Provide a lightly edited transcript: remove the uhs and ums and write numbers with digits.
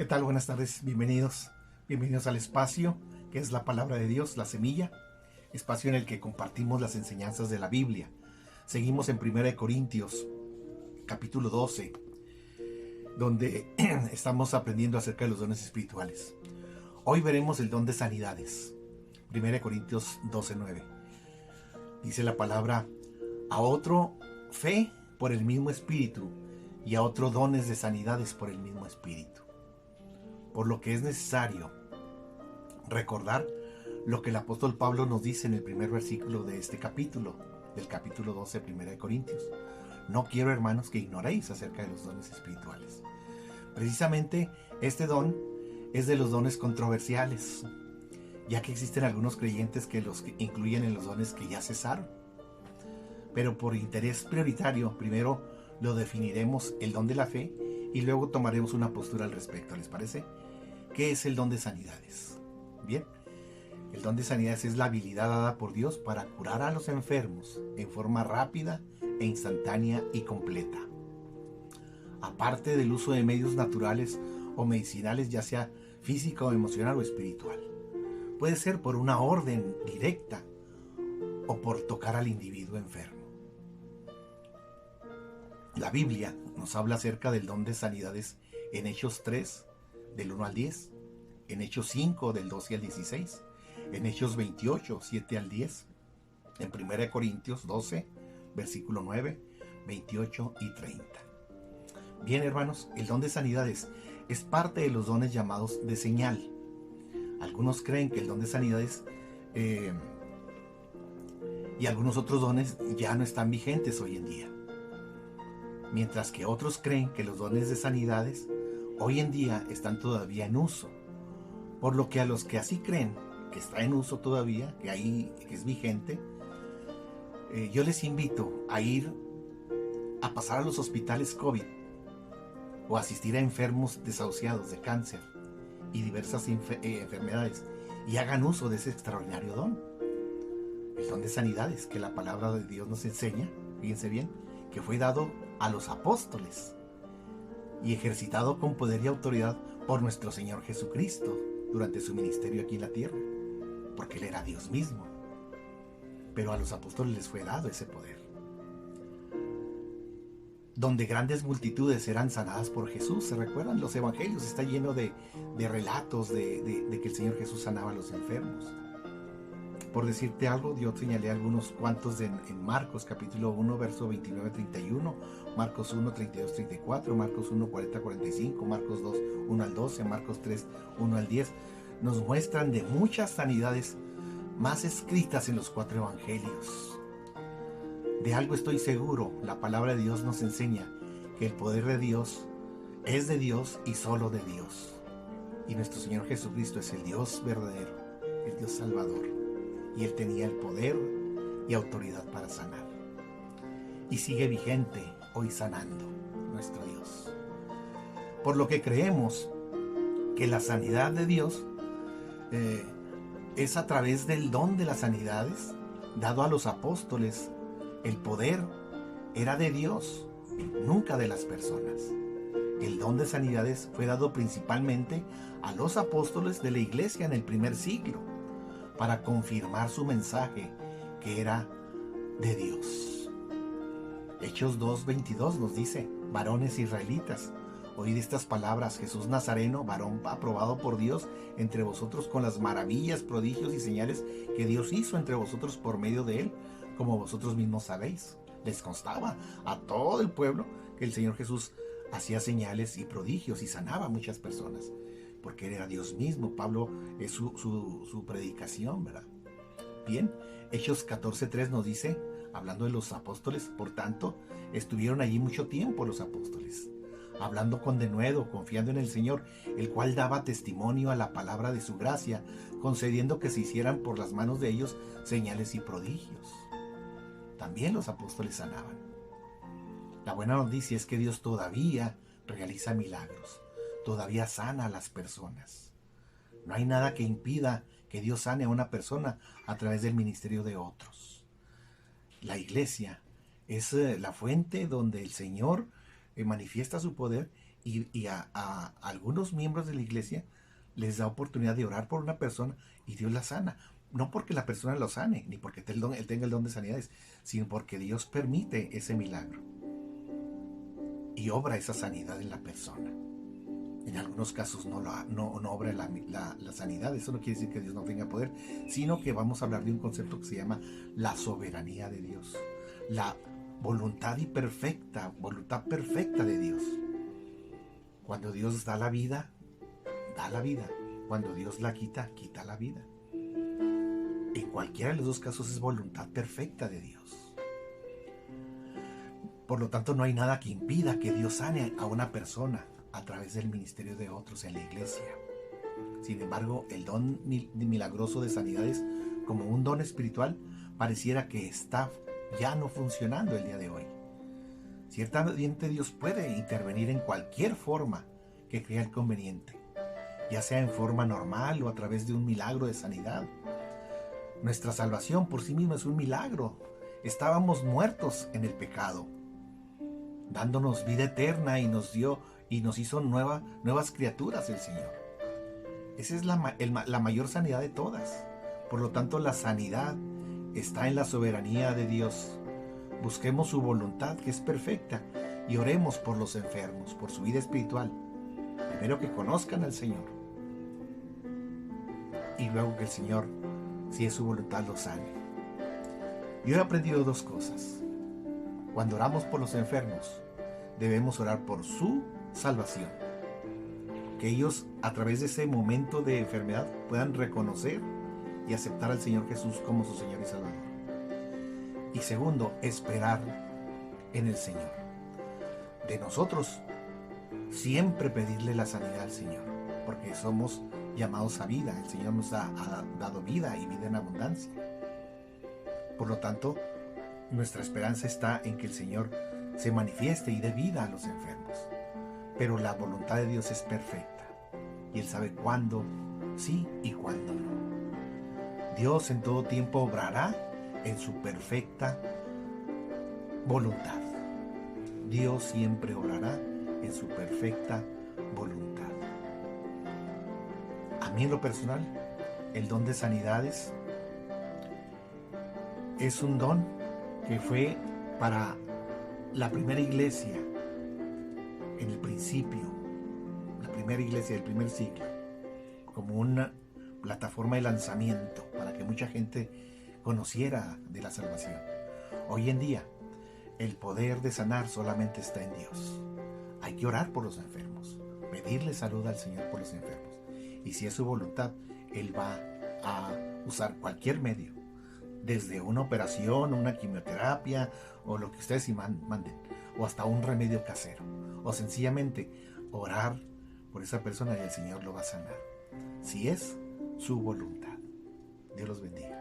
¿Qué tal? Buenas tardes, bienvenidos. Bienvenidos al espacio que es la palabra de Dios, la semilla, espacio en el que compartimos las enseñanzas de la Biblia. Seguimos en 1 Corintios, capítulo 12, donde estamos aprendiendo acerca de los dones espirituales. Hoy veremos el don de sanidades. 1 Corintios 12:9. Dice la palabra: a otro fe por el mismo espíritu, y a otro dones de sanidades por el mismo espíritu. Por lo que es necesario recordar lo que el apóstol Pablo nos dice en el primer versículo de este capítulo, del capítulo 12 de 1 Corintios. No quiero, hermanos, que ignoréis acerca de los dones espirituales. Precisamente este don es de los dones controversiales, ya que existen algunos creyentes que los incluyen en los dones que ya cesaron. Pero por interés prioritario, primero lo definiremos el don de la fe y luego tomaremos una postura al respecto. ¿Les parece? ¿Qué es el don de sanidades? Bien, el don de sanidades es la habilidad dada por Dios para curar a los enfermos en forma rápida e instantánea y completa. Aparte del uso de medios naturales o medicinales, ya sea físico, emocional o espiritual. Puede ser por una orden directa o por tocar al individuo enfermo. La Biblia nos habla acerca del don de sanidades en Hechos 3, del 1 al 10, en Hechos 5, del 12 al 16, en Hechos 28, 7 al 10, en 1 Corintios 12, versículo 9, 28 y 30. Bien, hermanos, el don de sanidades es parte de los dones llamados de señal. Algunos creen que el don de sanidades y algunos otros dones ya no están vigentes hoy en día. Mientras que otros creen que los dones de sanidades hoy en día están todavía en uso. Por lo que a los que así creen que está en uso todavía, que es vigente, yo les invito a ir a pasar a los hospitales COVID o asistir a enfermos desahuciados de cáncer y diversas enfermedades y hagan uso de ese extraordinario don. El don de sanidades que la palabra de Dios nos enseña, fíjense bien, que fue dado a los apóstoles y ejercitado con poder y autoridad por nuestro Señor Jesucristo durante su ministerio aquí en la tierra, porque Él era Dios mismo. Pero a los apóstoles les fue dado ese poder, donde grandes multitudes eran sanadas por Jesús. ¿Se recuerdan? Los evangelios está lleno de relatos de que el Señor Jesús sanaba a los enfermos. Por decirte algo, yo señalé algunos cuantos en Marcos capítulo 1, verso 29-31, Marcos 1, 32-34, Marcos 1, 40-45, Marcos 2, 1 al 12, Marcos 3, 1 al 10. Nos muestran de muchas sanidades más escritas en los 4 evangelios. De algo estoy seguro, la palabra de Dios nos enseña que el poder de Dios es de Dios y solo de Dios. Y nuestro Señor Jesucristo es el Dios verdadero, el Dios Salvador. Y Él tenía el poder y autoridad para sanar. Y sigue vigente hoy sanando nuestro Dios. Por lo que creemos que la sanidad de Dios es a través del don de las sanidades dado a los apóstoles. El poder era de Dios, nunca de las personas. El don de sanidades fue dado principalmente a los apóstoles de la iglesia en el primer siglo, para confirmar su mensaje, que era de Dios. Hechos 2:22 nos dice: varones israelitas, oíd estas palabras: Jesús Nazareno, varón aprobado por Dios entre vosotros con las maravillas, prodigios y señales que Dios hizo entre vosotros por medio de él, como vosotros mismos sabéis. Les constaba a todo el pueblo que el Señor Jesús hacía señales y prodigios y sanaba a muchas personas, porque Él era Dios mismo. Pablo es su predicación, ¿verdad? Bien, Hechos 14:3 nos dice, hablando de los apóstoles: por tanto, estuvieron allí mucho tiempo los apóstoles, hablando con denuedo, confiando en el Señor, el cual daba testimonio a la palabra de su gracia, concediendo que se hicieran por las manos de ellos señales y prodigios. También los apóstoles sanaban. La buena noticia es que Dios todavía realiza milagros, todavía sana a las personas. No hay nada que impida que Dios sane a una persona a través del ministerio de otros. La iglesia es la fuente donde el Señor manifiesta su poder Y a algunos miembros de la iglesia les da oportunidad de orar por una persona y Dios la sana. No porque la persona lo sane, ni porque él tenga el don de sanidades, sino porque Dios permite ese milagro y obra esa sanidad en la persona. En algunos casos no obra la sanidad. Eso no quiere decir que Dios no tenga poder, sino que vamos a hablar de un concepto que se llama la soberanía de Dios. La voluntad perfecta de Dios. Cuando Dios da la vida, da la vida. Cuando Dios la quita, quita la vida. En cualquiera de los dos casos es voluntad perfecta de Dios. Por lo tanto, no hay nada que impida que Dios sane a una persona a través del ministerio de otros en la iglesia. Sin embargo, el don milagroso de sanidades, como un don espiritual, pareciera que está ya no funcionando el día de hoy. Ciertamente Dios puede intervenir en cualquier forma que crea el conveniente, ya sea en forma normal o a través de un milagro de sanidad. Nuestra salvación por sí misma es un milagro. Estábamos muertos en el pecado, dándonos vida eterna y nos hizo nuevas criaturas el Señor. Esa es la mayor sanidad de todas. Por lo tanto, la sanidad está en la soberanía de Dios. Busquemos su voluntad, que es perfecta, y oremos por los enfermos, por su vida espiritual. Primero que conozcan al Señor, y luego que el Señor, si es su voluntad, los sane. Yo he aprendido dos cosas. Cuando oramos por los enfermos, debemos orar por su salvación. Que ellos, a través de ese momento de enfermedad, puedan reconocer y aceptar al Señor Jesús como su Señor y Salvador. Y segundo, esperar en el Señor. De nosotros, siempre pedirle la sanidad al Señor, porque somos llamados a vida. El Señor nos ha dado vida y vida en abundancia. Por lo tanto, nuestra esperanza está en que el Señor se manifieste y dé vida a los enfermos. Pero la voluntad de Dios es perfecta y Él sabe cuándo sí y cuándo no. Dios en todo tiempo obrará en su perfecta voluntad. Dios siempre obrará en su perfecta voluntad. A mí en lo personal, el don de sanidades es un don que fue para la primera iglesia en el principio, la primera iglesia del primer siglo, como una plataforma de lanzamiento para que mucha gente conociera de la salvación. Hoy en día, el poder de sanar solamente está en Dios. Hay que orar por los enfermos, pedirle salud al Señor por los enfermos. Y si es su voluntad, Él va a usar cualquier medio, desde una operación, una quimioterapia, o lo que ustedes manden, o hasta un remedio casero, o sencillamente orar por esa persona y el Señor lo va a sanar, si es su voluntad. Dios los bendiga.